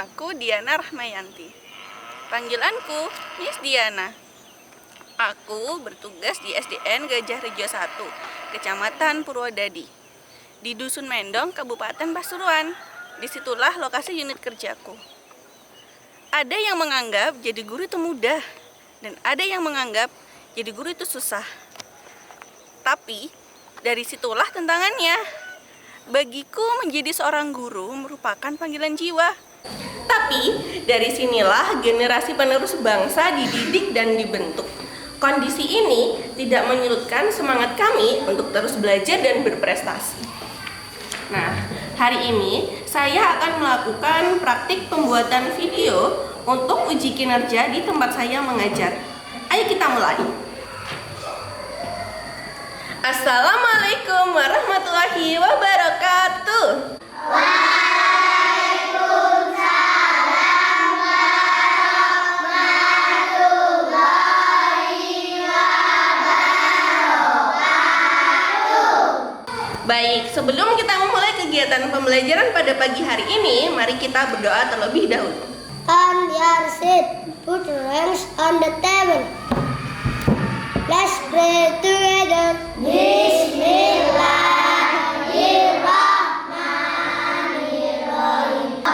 Namaku Diana Rahmayanti. Panggilanku Miss Diana. Aku bertugas di SDN Gajah Rejo 1, Kecamatan Purwodadi, di Dusun Mendong, Kabupaten Pasuruan. Disitulah lokasi unit kerjaku. Ada yang menganggap jadi guru itu mudah, dan ada yang menganggap jadi guru itu susah. Tapi dari situlah tantangannya. Bagiku menjadi seorang guru merupakan panggilan jiwa. Tapi dari sinilah generasi penerus bangsa dididik dan dibentuk. Kondisi ini tidak menyurutkan semangat kami untuk terus belajar dan berprestasi. Nah, hari ini saya akan melakukan praktik pembuatan video untuk uji kinerja di tempat saya mengajar. Ayo kita mulai. Assalamualaikum warahmatullahi wabarakatuh. Waalaikumsalam warahmatullahi wabarakatuh. Baik, sebelum kita memulai kegiatan pembelajaran pada pagi hari ini, mari kita berdoa terlebih dahulu. On your seat, put your hands on the table. Let's pray together. Bismillahirrahmanirrahim.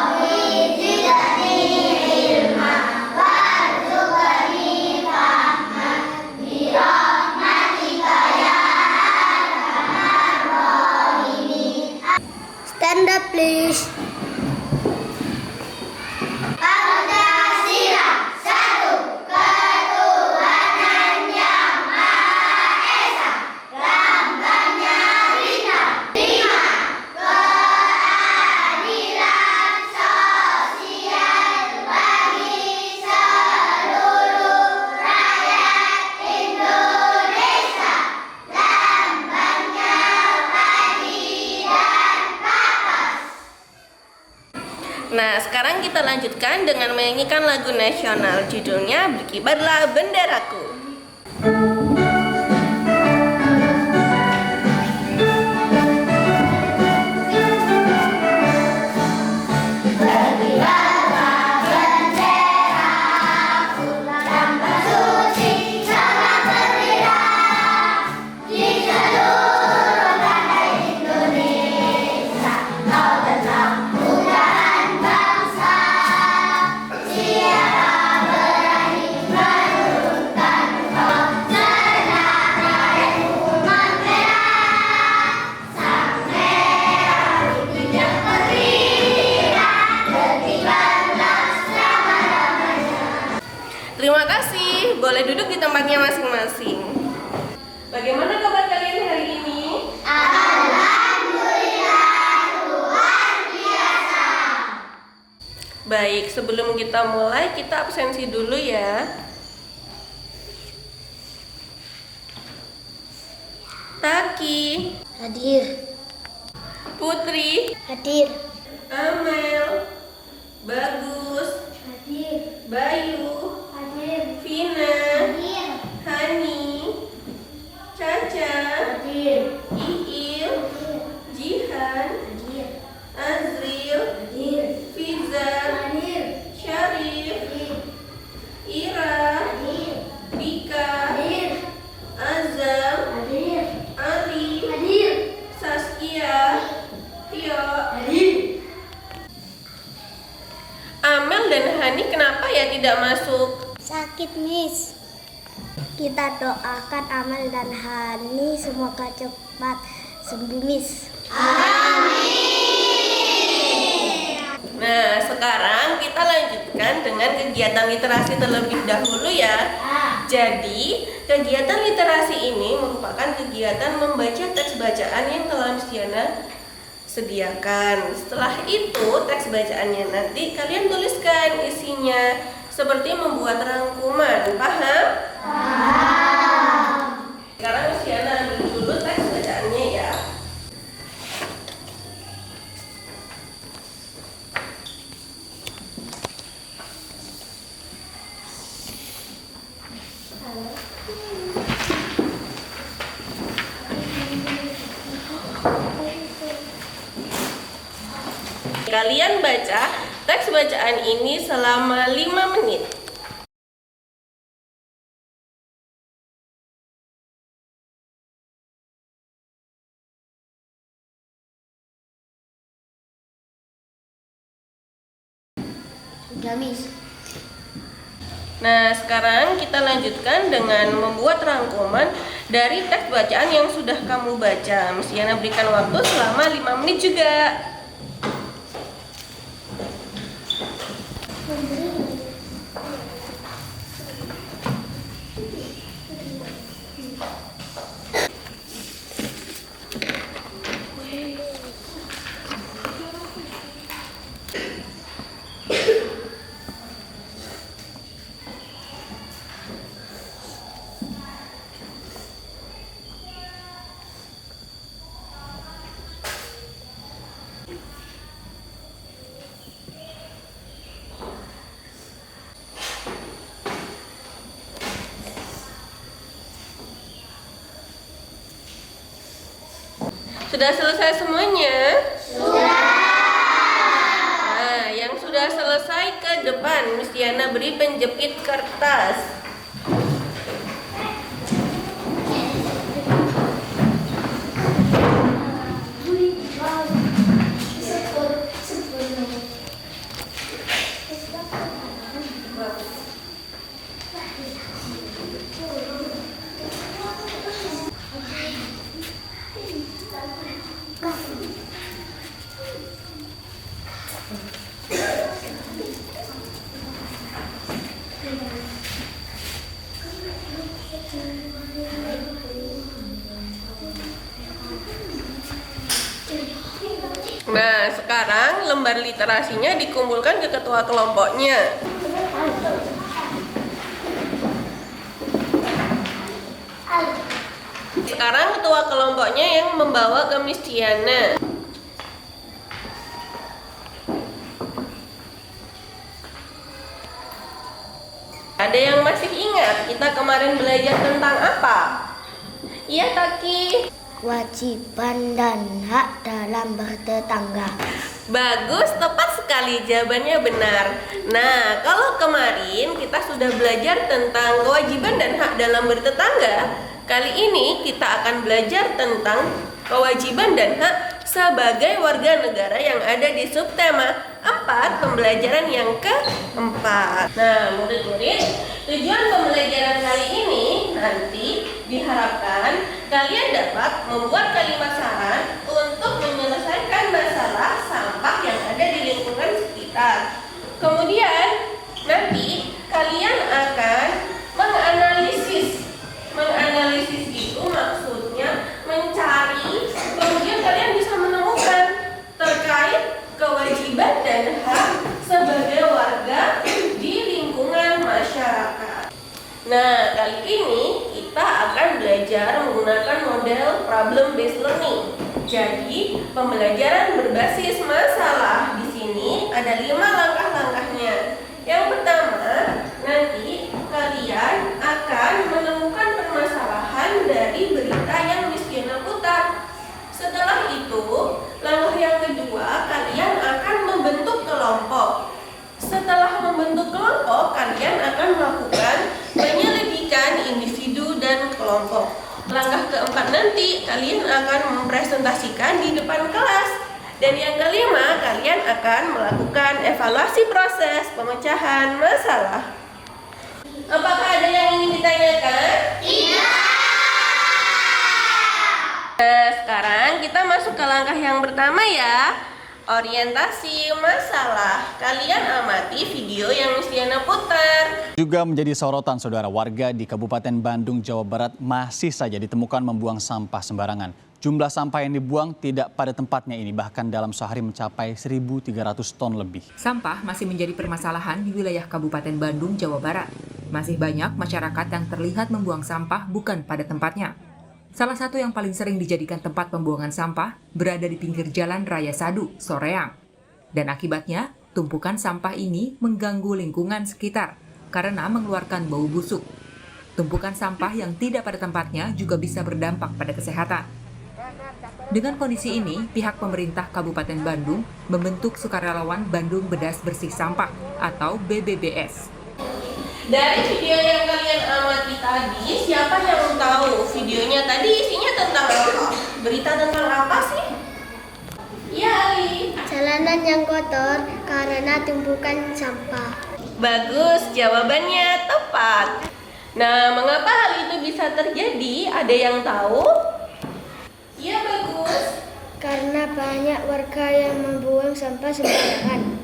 Zidni ilma warzuqni fahma birahmatika ya arhamar rahimin. Stand up, please. Pancasila, satu ketuhanan yang maha esa, lambangnya bintang. 5 keadilan sosial bagi seluruh rakyat Indonesia, lambangnya padi dan kapas. Nah, sekarang kita lanjutkan dengan menyanyikan lagu nasional. Judulnya Berkibarlah Benderaku. Berkibarlah benderaku, lambang suci sangat berkibar di seluruh tanah Indonesia. Kau tetap pujaan bangsa, siapa berani menurunkan kau. Serentak rakyat umat merah, sang merah putih yang berkibar, berkibarlah selama-lamanya. Terima kasih. Boleh duduk di tempatnya masing-masing. Bagaimana kabar kalian hari ini? Alhamdulillah, luar biasa. Baik, sebelum kita mulai, kita absensi dulu ya. Taki, Hadir. Putri, Hadir. Amel, Bagus, Hadir. Bayu, Hadir. Vina, Hadir. Hani, Caca, Hadir. Iil, Jihan, Hadir. Azril, Hadir. Fizar, Hadir. Syarif, Hadir. Ira, Hadir. Bika, Hadir. Azam, Hadir. Ali, Hadir. Saskia, Tio, Hadir. Amel dan Hani kenapa ya tidak masuk? Sakit, Miss. Kita doakan Amal dan Hani semoga cepat sembuh, Miss. Nah, sekarang kita lanjutkan dengan kegiatan literasi terlebih dahulu ya. Jadi, kegiatan literasi ini merupakan kegiatan membaca teks bacaan yang telah Miss Diana sediakan. Setelah itu, teks bacaannya nanti kalian tuliskan isinya seperti membuat rangkuman. Paham? Sekarang Miss Diana ambil dulu teks bacaannya ya. Kalian baca teks bacaan ini selama 5 menit. Udah, Miss. Nah, sekarang kita lanjutkan dengan membuat rangkuman dari teks bacaan yang sudah kamu baca. Miss Diana berikan waktu selama 5 menit juga. Sudah selesai semuanya? Sudah. Nah, yang sudah selesai ke depan, Miss Diana beri penjepit kertas. Nah, sekarang lembar literasinya dikumpulkan ke ketua kelompoknya. Sekarang ketua kelompoknya yang membawa ke Miss Diana. Ada yang masih ingat kita kemarin belajar tentang apa? Iya, Taki. Kewajiban dan hak dalam bertetangga. Bagus, tepat sekali, jawabannya benar. Nah, kalau kemarin kita sudah belajar tentang kewajiban dan hak dalam bertetangga, kali ini kita akan belajar tentang kewajiban dan hak sebagai warga negara yang ada di subtema 4, pembelajaran yang keempat. Nah, murid-murid, tujuan pembelajaran kali ini nanti diharapkan kalian dapat membuat kalimat saran untuk menyelesaikan masalah sampah yang ada di lingkungan sekitar. Kemudian nanti kalian akan menganalisis. Menganalisis itu maksudnya mencari, kemudian kalian bisa menemukan terkait kewajiban dan hak sebagai warga di lingkungan masyarakat. Nah, kali ini kita akan belajar menggunakan model problem based learning. Jadi, pembelajaran berbasis masalah. Di sini ada 5 langkah-langkahnya. Yang pertama, nanti kalian akan menemukan permasalahan dari berita yang Miss Diana putar. Setelah itu, langkah yang kedua, kalian akan membentuk kelompok. Setelah membentuk kelompok, kalian akan melakukan penyelidikan individu dan kelompok. Langkah keempat nanti, kalian akan mempresentasikan di depan kelas. Dan yang kelima, kalian akan melakukan evaluasi proses pemecahan masalah. Apakah ada yang ingin ditanyakan? Iya. Nah, sekarang kita masuk ke langkah yang pertama ya. Orientasi masalah. Kalian amati video yang Miss Diana putar. Juga menjadi sorotan saudara, warga di Kabupaten Bandung, Jawa Barat masih saja ditemukan membuang sampah sembarangan. Jumlah sampah yang dibuang tidak pada tempatnya ini bahkan dalam sehari mencapai 1.300 ton lebih. Sampah masih menjadi permasalahan di wilayah Kabupaten Bandung, Jawa Barat. Masih banyak masyarakat yang terlihat membuang sampah bukan pada tempatnya. Salah satu yang paling sering dijadikan tempat pembuangan sampah berada di pinggir Jalan Raya Sadu, Soreang. Dan akibatnya, tumpukan sampah ini mengganggu lingkungan sekitar karena mengeluarkan bau busuk. Tumpukan sampah yang tidak pada tempatnya juga bisa berdampak pada kesehatan. Dengan kondisi ini, pihak pemerintah Kabupaten Bandung membentuk Sukarelawan Bandung Bedas Bersih Sampah atau BBBS. Dari video yang kalian amati tadi, siapa yang tahu videonya tadi isinya tentang apa? Berita tentang apa sih? Iya, Ali. Jalanan yang kotor karena tumpukan sampah. Bagus, jawabannya tepat. Nah, mengapa hal itu bisa terjadi? Ada yang tahu? Iya, bagus. Karena banyak warga yang membuang sampah sembarangan.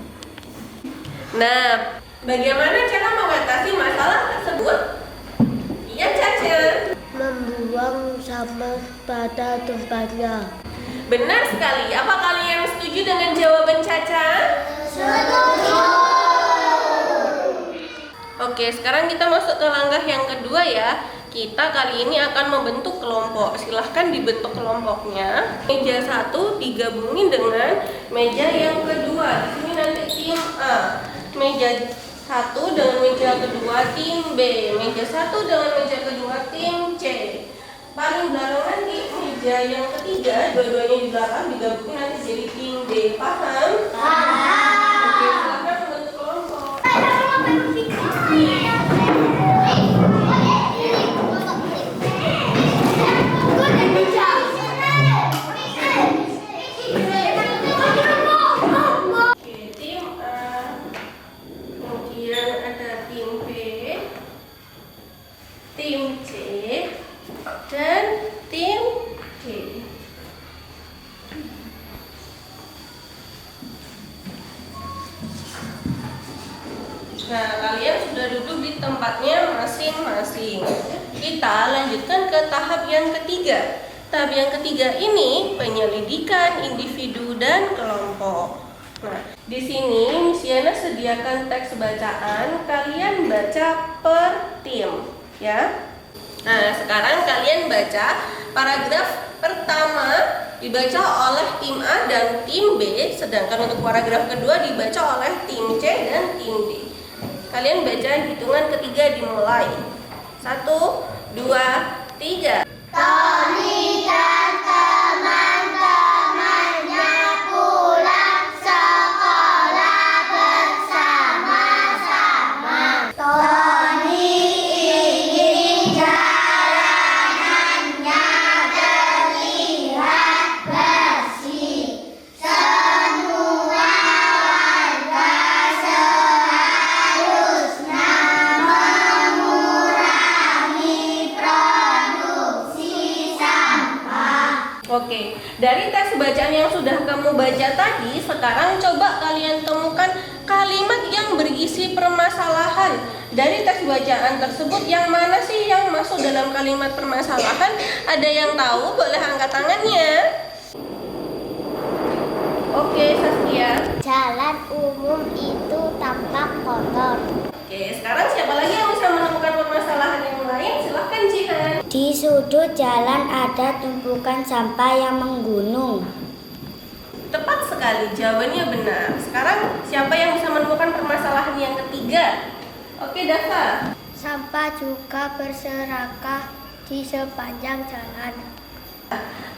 Nah, bagaimana cara mengatasi masalah tersebut? Iya, Caca. Membuang sampah pada tempatnya. Benar sekali. Apa kalian setuju dengan jawaban Caca? Setuju. Oke, sekarang kita masuk ke langkah yang kedua ya. Kita kali ini akan membentuk kelompok. Silahkan dibentuk kelompoknya. Meja 1 digabungin dengan meja yang kedua. Di sini nanti tim A. Meja 1 dengan meja kedua tim B. Meja 1 dengan meja kedua tim C. Paling belakang nanti meja yang ketiga, dua-duanya di belakang digabungin nanti jadi tim D. Paham? Paham. Oke, silahkan membentuk kelompok. Oke, tim A, kemudian ada tim B, tim C, dan tim D. Nah, kalian sudah duduk di tempatnya masing-masing. Kita lanjutkan ke tahap yang ketiga. Tahap yang ketiga ini penyelidikan individu dan kelompok. Nah, di sini Miss Yana sediakan teks bacaan, kalian baca per tim, ya. Nah, sekarang kalian baca paragraf pertama dibaca oleh tim A dan tim B, sedangkan untuk paragraf kedua dibaca oleh tim C dan tim D. Kalian baca hitungan ketiga dimulai. 1, 2, 3. Tony dan teman-temannya pulang sekolah bersama-sama. Tony ingin jalanannya terlihat bersih. Semua warga seharusnya mengurangi produksi sampah. Oke, dari teks bacaan yang sudah kamu baca tadi, sekarang coba kalian temukan kalimat yang berisi permasalahan. Dari teks bacaan tersebut, yang mana sih yang masuk dalam kalimat permasalahan? Ada yang tahu? Boleh angkat tangannya. Oke, Saskia. Jalan umum itu tampak kotor. Oke, sekarang siapa lagi yang bisa menemukan permasalahan yang lain? Silahkan, Jihan. Di sudut jalan ada tumpukan sampah yang menggunung. Tepat sekali, jawabannya benar. Sekarang siapa yang bisa menemukan permasalahan yang ketiga? Oke, Dava. Sampah juga berserakah di sepanjang jalan.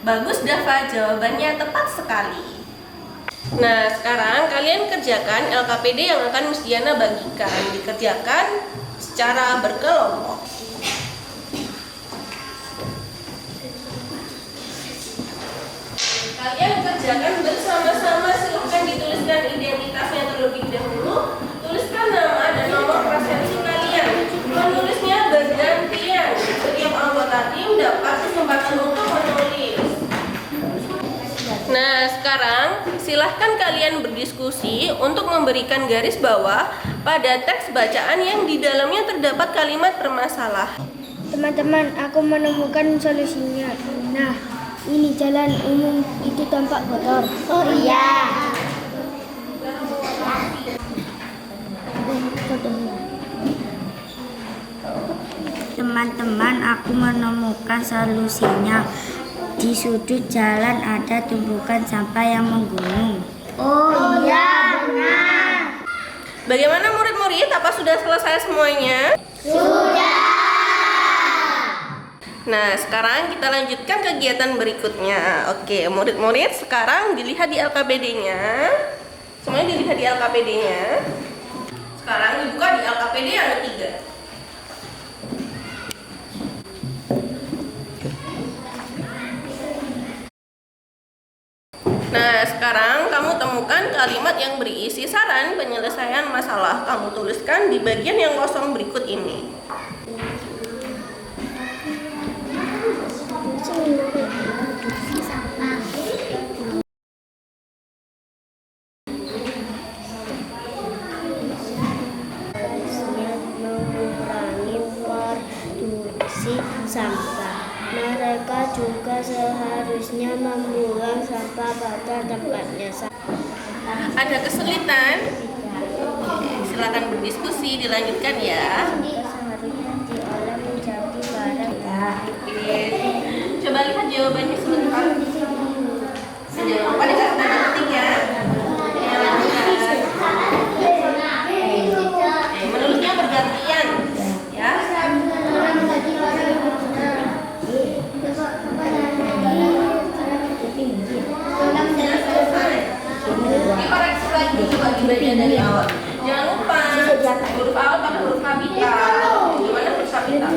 Bagus, Dava, jawabannya tepat sekali. Nah, sekarang kalian kerjakan LKPD yang akan Miss Diana bagikan. Dikerjakan secara berkelompok. Kalian kerjakan bersama-sama, silahkan dituliskan identitasnya terlebih dahulu. Tuliskan nama dan nomor presensi kalian. Menulisnya bergantian. Setiap anggota tim dapat kesempatan untuk menulis. Nah, sekarang silahkan kalian berdiskusi untuk memberikan garis bawah pada teks bacaan yang di dalamnya terdapat kalimat permasalahan. Teman-teman, aku menemukan solusinya. Nah, ini jalan umum itu tampak kotor. Oh iya. Teman-teman, aku menemukan solusinya. Di sudut jalan ada tumpukan sampah yang menggunung. Oh iya, benar. Bagaimana murid-murid? Apa sudah selesai semuanya? Sudah. Nah, sekarang kita lanjutkan kegiatan berikutnya. Oke, murid-murid sekarang dilihat di LKPD-nya. Semuanya dilihat di LKPD-nya. Sekarang dibuka di LKPD yang ketiga. Nah, sekarang kamu temukan kalimat yang berisi saran penyelesaian masalah. Kamu tuliskan di bagian yang kosong berikut ini. Mengurangi produksi sampah. Mereka juga seharusnya membuang sampah pada tempatnya. Ada kesulitan? Oke, silakan berdiskusi, dilanjutkan ya. Seharusnya diolah menjadi barang. Oke, coba lihat jawabannya sebentar. Jangan lupa dikasih tanda ketik ya. Oke, lanjutkan. Menulisnya bergantian ya. Dikoreksi lagi bagi bagian dari awal. Jangan lupa huruf awal pakai huruf kapital. Gimana huruf kapital?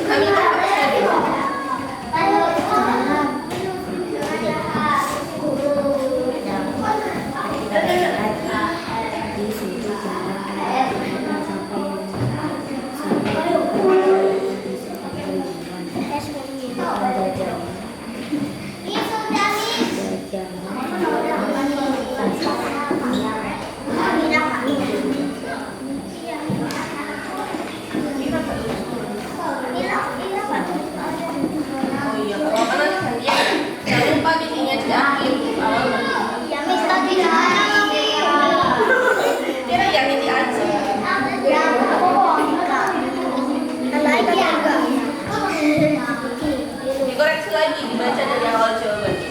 Ambil koreksi dulu. Oh iya, kalau mana gantian. Jangan lupa diingat di akhir huruf awal. Kira yang ini aja. Dikoreksi lagi, dibaca dari awal jawabannya.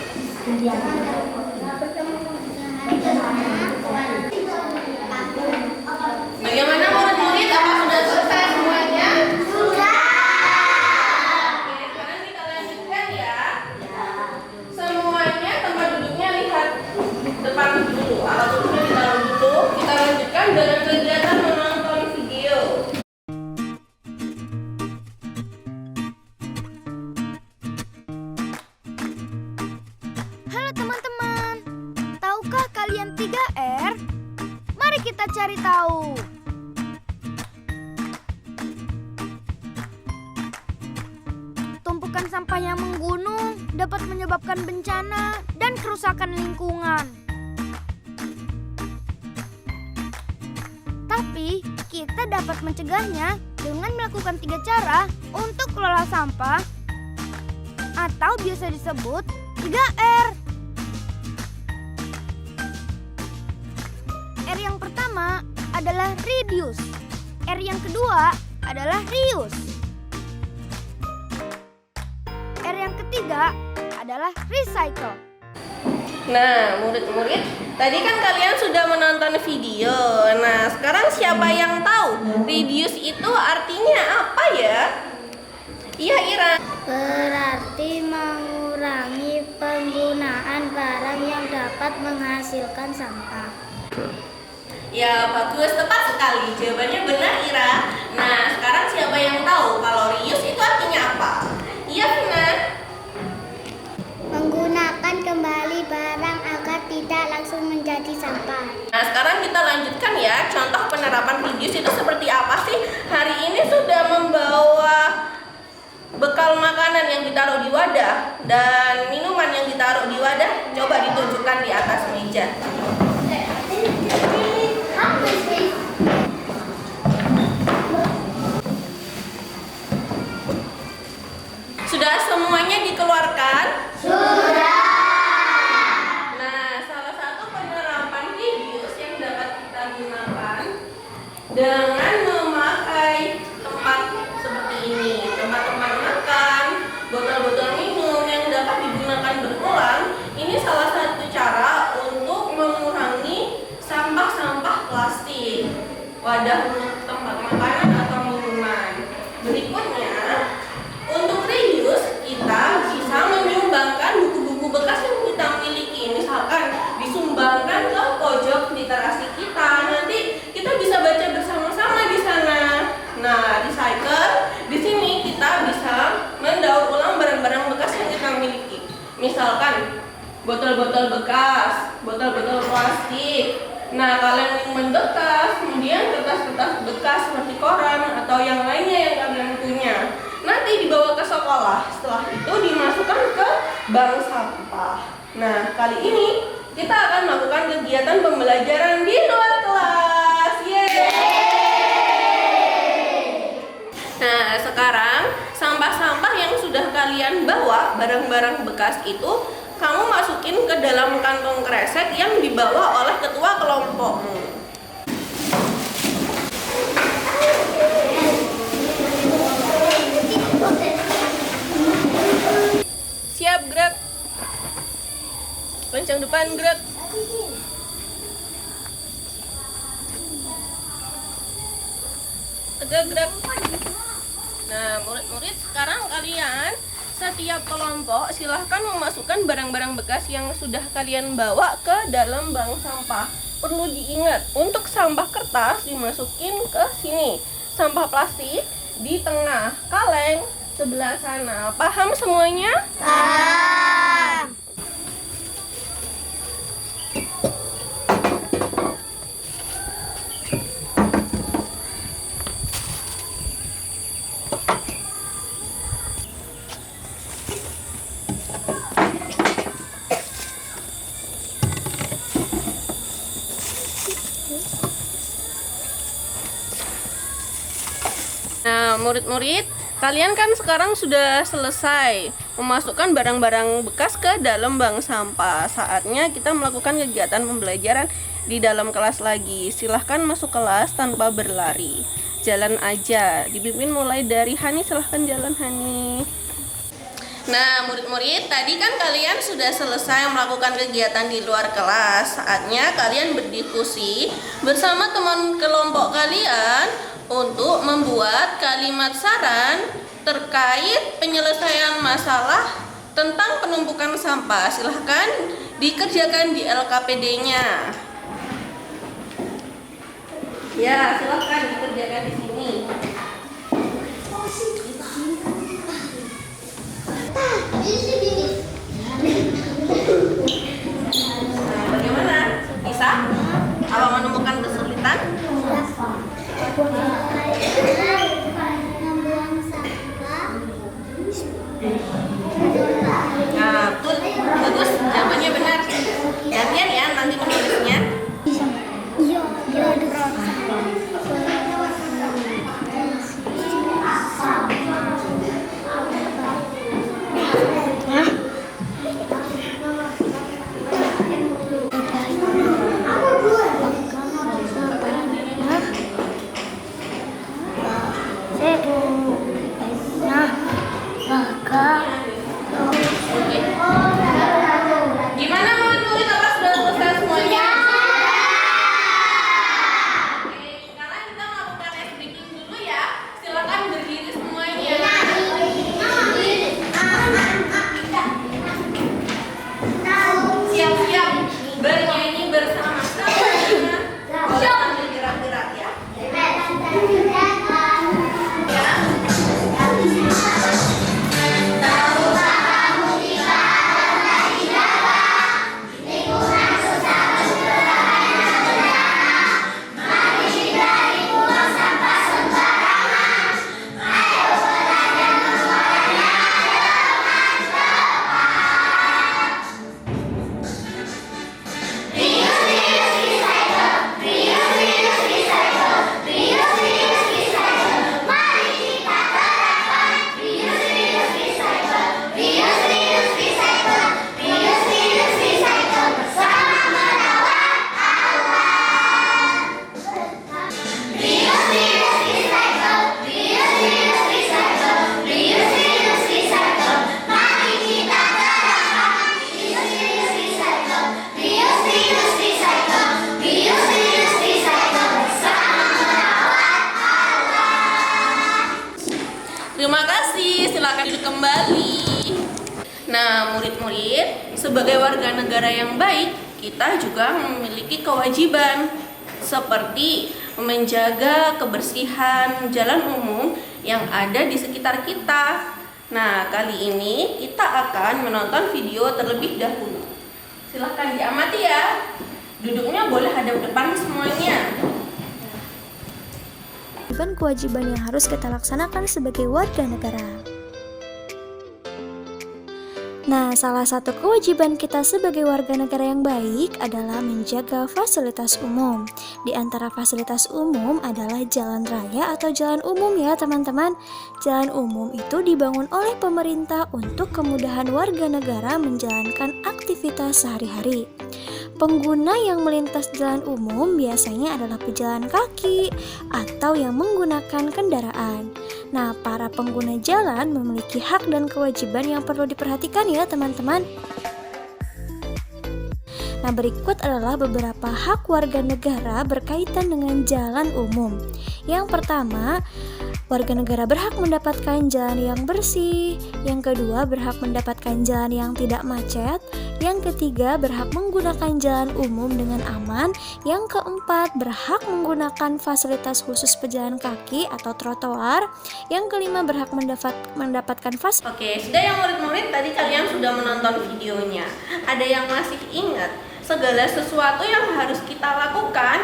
Bagaimana murid-murid? Apa sudah selesai semuanya? Sudah. Oke, sekarang kita lanjutkan ya. Semuanya tempat duduknya lihat depan dulu. Alat duduknya ditaruh dulu. Kita lanjutkan dengan kegiatan menonton video. Halo teman-teman, tahukah kalian 3R? Mari kita cari tahu. Tumpukan sampah yang menggunung dapat menyebabkan bencana dan kerusakan lingkungan. Tapi, kita dapat mencegahnya dengan melakukan 3 cara untuk kelola sampah atau biasa disebut 3R. R yang pertama adalah reduce. R yang kedua adalah reuse. R yang ketiga adalah recycle. Nah, murid-murid, tadi kan kalian sudah menonton video. Nah, sekarang siapa yang tahu reduce itu artinya apa ya? Iya, Ira. Berarti mengurangi penggunaan barang yang dapat menghasilkan sampah. Ya, bagus, tepat sekali. Jawabannya benar, Ira. Nah, sekarang siapa yang tahu kalau reuse itu artinya apa? Iya, Vina. Menggunakan kembali barang agar tidak langsung menjadi sampah. Nah, sekarang kita lanjutkan ya. Contoh penerapan reduce itu seperti apa sih? Hari ini sudah membawa bekal makanan yang ditaruh di wadah dan minuman yang ditaruh di wadah. Coba ditunjukkan di atas meja. Sudah semuanya dikeluarkan? Sudah. Nah, salah satu penerapan reduce yang dapat kita gunakan dengan memakai tempat seperti ini, tempat-tempat makan, botol-botol minum yang dapat digunakan berulang. Ini salah satu cara untuk mengurangi sampah-sampah plastik, wadah untuk tempat makanan atau minuman Nah, kaleng bekas, kemudian kertas-kertas bekas seperti koran atau yang lainnya yang kalian punya, nanti dibawa ke sekolah. Setelah itu dimasukkan ke bank sampah. Nah, kali ini kita akan melakukan kegiatan pembelajaran di luar kelas. Yeay! Nah, sekarang sampah-sampah yang sudah kalian bawa, barang-barang bekas itu, kamu masukin ke dalam kantong kresek yang dibawa oleh ketua kelompokmu. Siap, gerak. Kencang depan, gerak. Tegak, gerak. Nah, murid-murid, sekarang kalian setiap kelompok silahkan memasukkan barang-barang bekas yang sudah kalian bawa ke dalam bank sampah. Perlu diingat, untuk sampah kertas dimasukin ke sini, sampah plastik di tengah, kaleng sebelah sana. Paham semuanya? Paham. Nah, murid-murid, kalian kan sekarang sudah selesai memasukkan barang-barang bekas ke dalam bank sampah. Saatnya kita melakukan kegiatan pembelajaran di dalam kelas lagi. Silahkan masuk kelas tanpa berlari. Jalan aja, dipimpin mulai dari Hani. Silahkan jalan, Hani. Nah, murid-murid, tadi kan kalian sudah selesai melakukan kegiatan di luar kelas. Saatnya kalian berdiskusi bersama teman kelompok kalian untuk membuat kalimat saran terkait penyelesaian masalah tentang penumpukan sampah. Silahkan dikerjakan di LKPD-nya. Ya, silahkan dikerjakan di sini. Nah, bagaimana? Bisa? Apa menemukan kesulitan? Nah, betul. Bagus, jawabannya benar. Gantian ya nanti menulisnya. Gimana murid-murid, apa sudah selesai semuanya? Oke, sekarang kita melakukan ice breaking dulu ya. Silakan berdiri semuanya. Siap-siap bernyanyi bersama-sama. Jangan bergerak-gerak ya. Terima kasih, silakan duduk kembali. Nah, murid-murid, sebagai warga negara yang baik, kita juga memiliki kewajiban seperti menjaga kebersihan jalan umum yang ada di sekitar kita. Nah, kali ini kita akan menonton video terlebih dahulu. Silahkan diamati ya. Duduknya boleh hadap depan semuanya. Kewajiban yang harus kita laksanakan sebagai warga negara. Nah, salah satu kewajiban kita sebagai warga negara yang baik adalah menjaga fasilitas umum. Di antara fasilitas umum adalah jalan raya atau jalan umum ya teman-teman. Jalan umum itu dibangun oleh pemerintah untuk kemudahan warga negara menjalankan aktivitas sehari-hari. Pengguna yang melintas jalan umum biasanya adalah pejalan kaki atau yang menggunakan kendaraan. Nah, para pengguna jalan memiliki hak dan kewajiban yang perlu diperhatikan ya teman-teman. Nah, berikut adalah beberapa hak warga negara berkaitan dengan jalan umum. Yang pertama, warga negara berhak mendapatkan jalan yang bersih. Yang kedua, berhak mendapatkan jalan yang tidak macet. Yang ketiga, berhak menggunakan jalan umum dengan aman. Yang keempat, berhak menggunakan fasilitas khusus pejalan kaki atau trotoar. Yang kelima, berhak mendapatkan fasilitas. Oke, sudah yang murid-murid tadi kalian sudah menonton videonya. Ada yang masih ingat segala sesuatu yang harus kita lakukan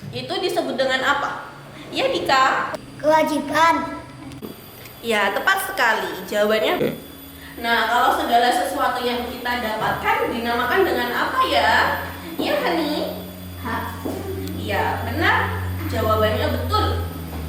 itu disebut dengan apa? Ya, Dika? Kewajiban. Ya, tepat sekali. Jawabannya. Nah, kalau segala sesuatu yang kita dapatkan dinamakan dengan apa ya? Iya, Hani? Hak. Iya, benar. Jawabannya betul.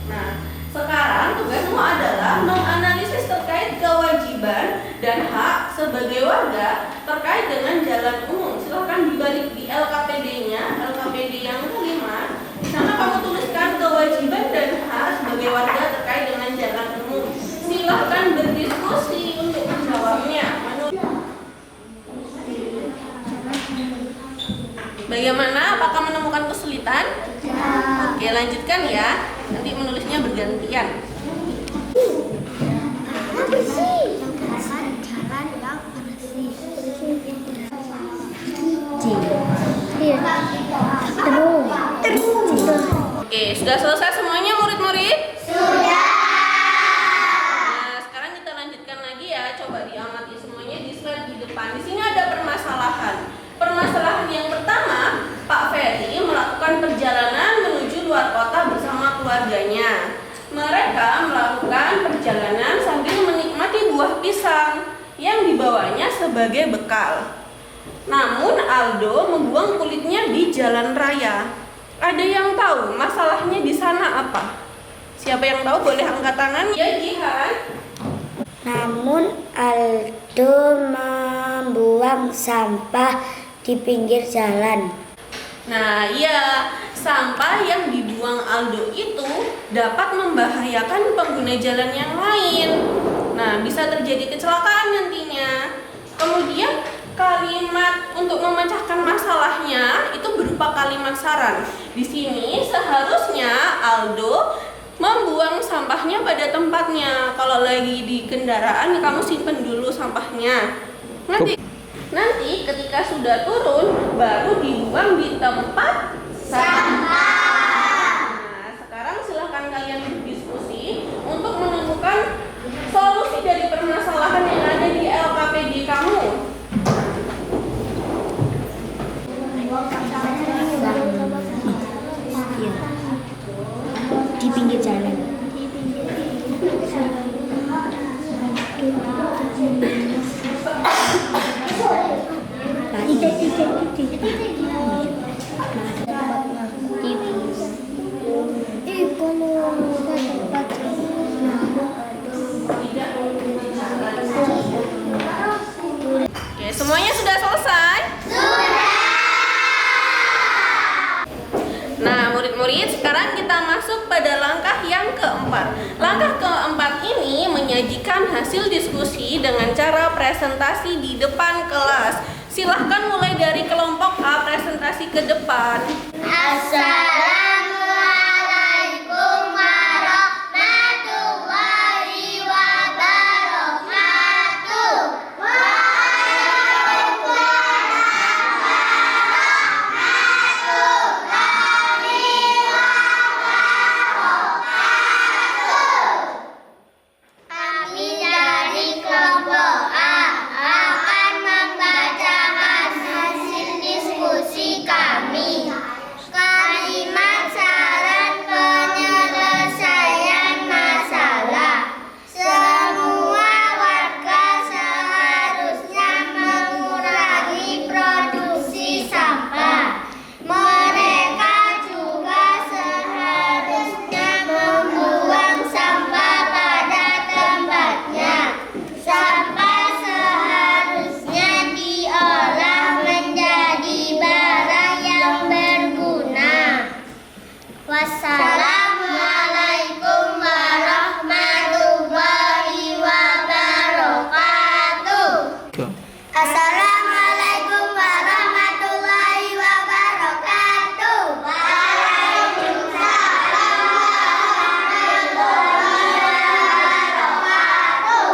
Nah, sekarang tugasmu adalah menganalisis terkait kewajiban dan hak sebagai warga terkait dengan jalan umum. Silahkan dibalik di LKPD-nya, LKPD yang kelima. Di sana kamu tuliskan kewajiban dan hak sebagai warga terkait dengan jalan umum. Silahkan berdiskusi untuk menjawabnya. Bagaimana? Apakah menemukan kesulitan? Oke, lanjutkan ya. Nanti menulisnya bergantian. Oke, sudah selesai semuanya murid-murid? Sudah. Nah, sekarang kita lanjutkan lagi ya. Coba diamati semuanya di slide di depan. Di sini ada permasalahan. Permasalahan yang pertama, Pak Ferry melakukan perjalanan menuju luar kota bersama keluarganya. Mereka melakukan perjalanan sambil menikmati buah pisang yang dibawanya sebagai bekal. Namun Aldo membuang kulitnya di jalan raya. Ada yang tahu masalahnya di sana apa? Siapa yang tahu boleh angkat tangan. Ya, Jihan. Namun Aldo membuang sampah di pinggir jalan. Nah, ya, sampah yang dibuang Aldo itu dapat membahayakan pengguna jalan yang lain. Nah, bisa terjadi kecelakaan nantinya. Kemudian kalimat untuk memecahkan masalahnya itu berupa kalimat saran. Di sini seharusnya Aldo membuang sampahnya pada tempatnya. Kalau lagi di kendaraan, kamu simpen dulu sampahnya. Nanti ketika sudah turun, baru dibuang di tempat sampah. Nah, sekarang silahkan kalian berdiskusi untuk menemukan solusi dari permasalahan yang ada di LKPD kamu. Di pinggir jalan. Oke, semuanya sudah selesai? Nah, murid-murid, sekarang kita masuk pada langkah yang keempat. Langkah keempat ini menyajikan hasil diskusi dengan cara presentasi di depan kelas. Silahkan mulai dari kelompok A presentasi ke depan. Assalamualaikum warahmatullahi wabarakatuh. Kami dari kelompok A akan membacakan Wassalamualaikum warahmatullahi wabarakatuh. Assalamualaikum warahmatullahi wabarakatuh. Waalaikumsalam warahmatullahi wabarakatuh.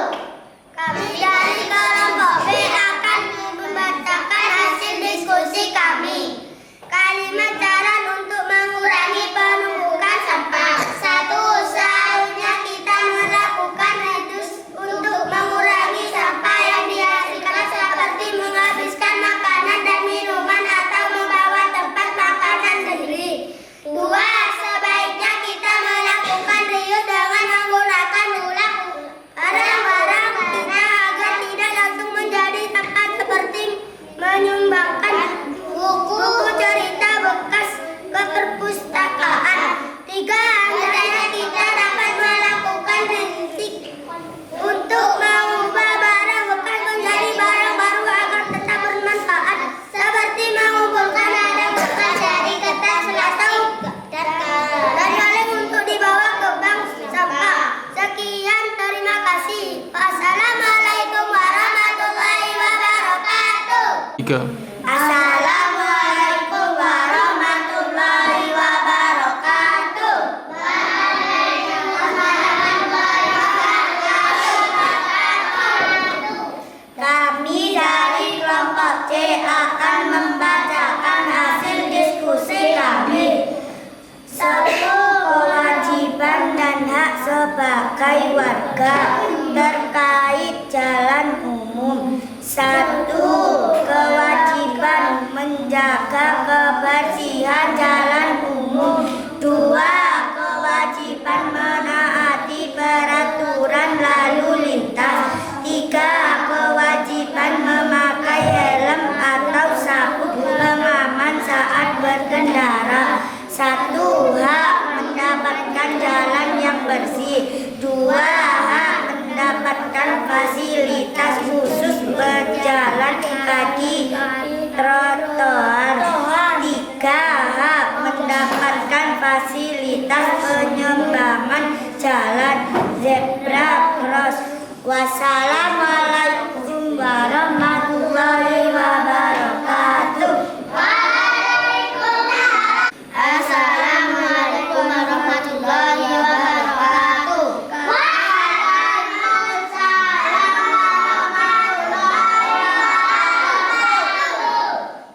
Kami dari kelompok B akan membacakan hasil diskusi kami. Kalimat saran untuk mengurangi penumpukan sampah. 1. Seharusnya kita melakukan reduksi untuk mengurangi sampah yang dihasilkan seperti menghabiskan makanan dan minuman atau membawa tempat makanan sendiri. 2. Sebaiknya kita melakukan reuse dengan menggunakan ulang barang-barang kita agar tidak langsung menjadi sampah seperti menyumbangkan buku cerita bekas ke perpustakaan. 3. Hendaknya kita dapat melakukan recycling untuk mengubah barang bekas menjadi barang baru agar tetap bermanfaat, seperti mengumpulkan barang bekas dari kertas atau dan kaleng untuk dibawa ke bank sampah. Sekian, terima kasih. Wassalamualaikum warahmatullahi wabarakatuh. Assalamualaikum warahmatullahi wabarakatuh. Kami dari kelompok C akan membacakan hasil diskusi kami. 1. Kewajiban dan hak sebagai warga terkait jalan umum. 1. Kewajiban menjaga kebersihan jalan umum. 2. Kewajiban menaati peraturan lalu lintas. 3. Kewajiban memakai helm atau sabuk pengaman saat berkendara. 1. Hak mendapatkan jalan yang bersih. 2. Hak mendapatkan fasilitas khusus berjalan kaki trotoar. 3. Hak mendapatkan fasilitas penyembangan jalan zebra cross. Wassalamualaikum warahmatullahi wabarakatuh. Assalamualaikum warahmatullahi wabarakatuh.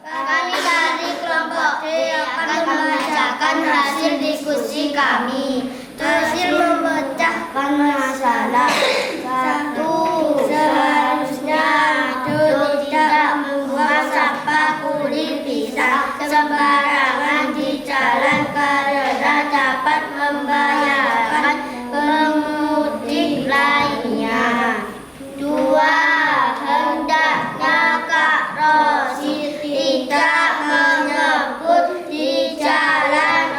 Kami dari kelompok D akan membacakan hasil diskusi kami. Hasil memecahkan masalah. 1. Seharusnya tidak membuang sampah kulit pisang sembarangan di jalan karena dapat membahayakan pemudik lainnya. 2. Hendaknya Kak Rosi tidak menyebut di jalan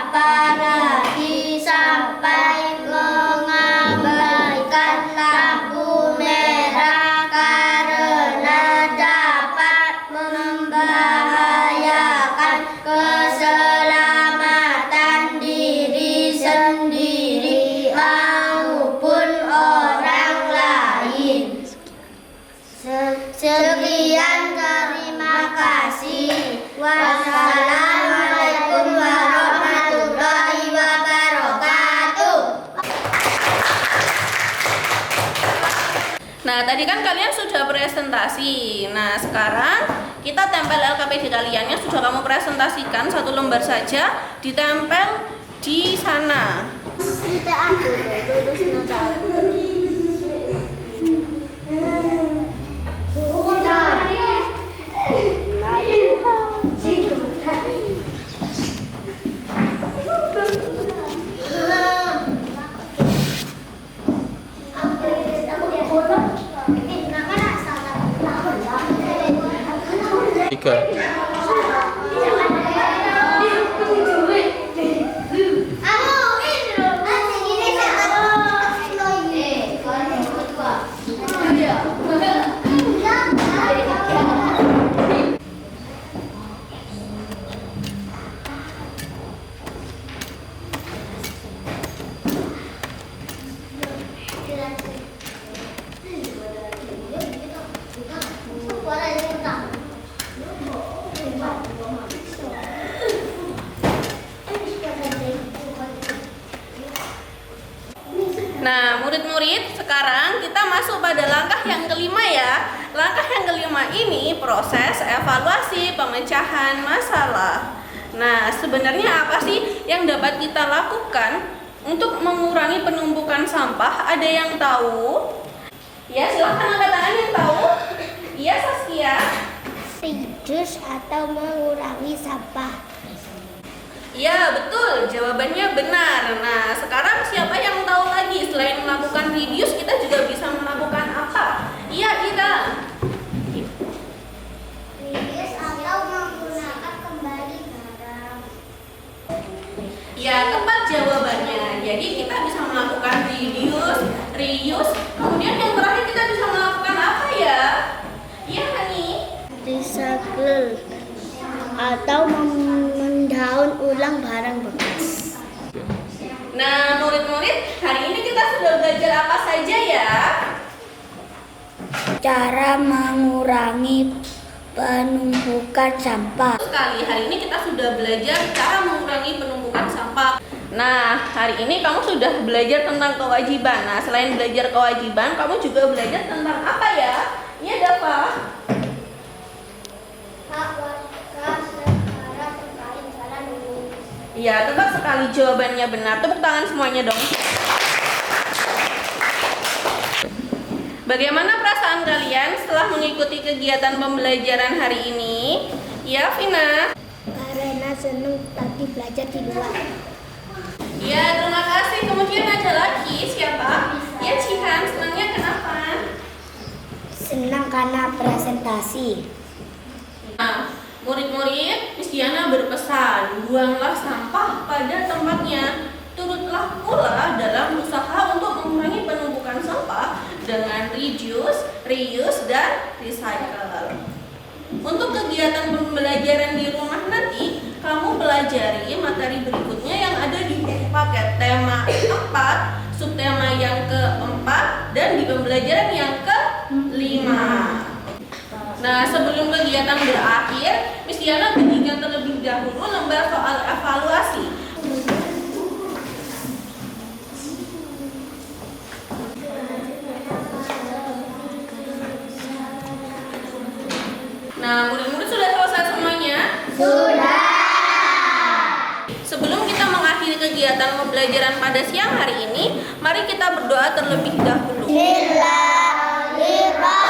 apalagi sampai mengabaikan lampu merah karena dapat membahayakan keselamatan diri sendiri maupun orang lain. Sekian, terima kasih. Wassalamualaikum warahmatullahi wabarakatuh. Nah, tadi kan kalian sudah presentasi. Nah, sekarang kita tempel LKPD kalian yang sudah kamu presentasikan 1 lembar saja, ditempel di sana. Nah, murid-murid, sekarang kita masuk pada langkah yang kelima ya. Langkah yang kelima ini proses evaluasi pemecahan masalah. Nah, sebenarnya apa sih yang dapat kita lakukan untuk mengurangi penumpukan sampah? Ada yang tahu? Ya, silakan angkat tangan yang tahu. Iya, Saskia. Reduce atau mengurangi sampah. Iya, betul. Jawabannya benar. Nah, sekarang siapa yang tahu lagi? Selain melakukan reduce, kita juga bisa melakukan apa? Iya, Ira. Reduce atau menggunakan kembali barang. Ya, tepat jawabannya. Jadi kita bisa melakukan reduce, reuse, kemudian yang terakhir kita bisa melakukan apa ya? Iya, Hani. Recycle atau mendaur ulang barang bekas. Nah, murid-murid, hari ini kita sudah belajar apa saja ya? Cara mengurangi penumpukan sampah. Sekali, hari ini kita sudah belajar cara mengurangi penumpukan sampah. Nah, hari ini kamu sudah belajar tentang kewajiban. Nah, selain belajar kewajiban, kamu juga belajar tentang apa ya? Iya, Dava. Iya, tepat sekali jawabannya benar. Tepuk tangan semuanya dong. Bagaimana perasaan kalian setelah mengikuti kegiatan pembelajaran hari ini? Ya, Vina. Karena senang tadi belajar di luar. Ya, terima kasih. Kemudian ada lagi siapa? Ya, Cihan. Senangnya kenapa? Senang karena presentasi. Nah, murid-murid, Miss Diana berpesan, buanglah sampah pada tempatnya. Turutlah pula dalam usaha untuk mengurangi penumpukan sampah dengan reduce, reuse, dan recycle. Untuk kegiatan pembelajaran di rumah nanti, kamu pelajari materi berikutnya yang ada di paket tema 4, subtema yang keempat, dan di pembelajaran yang ke-5. Nah, sebelum kegiatan berakhir, Miss Diana berikan terlebih dahulu lembar soal evaluasi. Nah, murid-murid sudah selesai semuanya? Sudah. Sebelum kita mengakhiri kegiatan pembelajaran pada siang hari ini, mari kita berdoa terlebih dahulu. Bismillahirrahmanirrahim.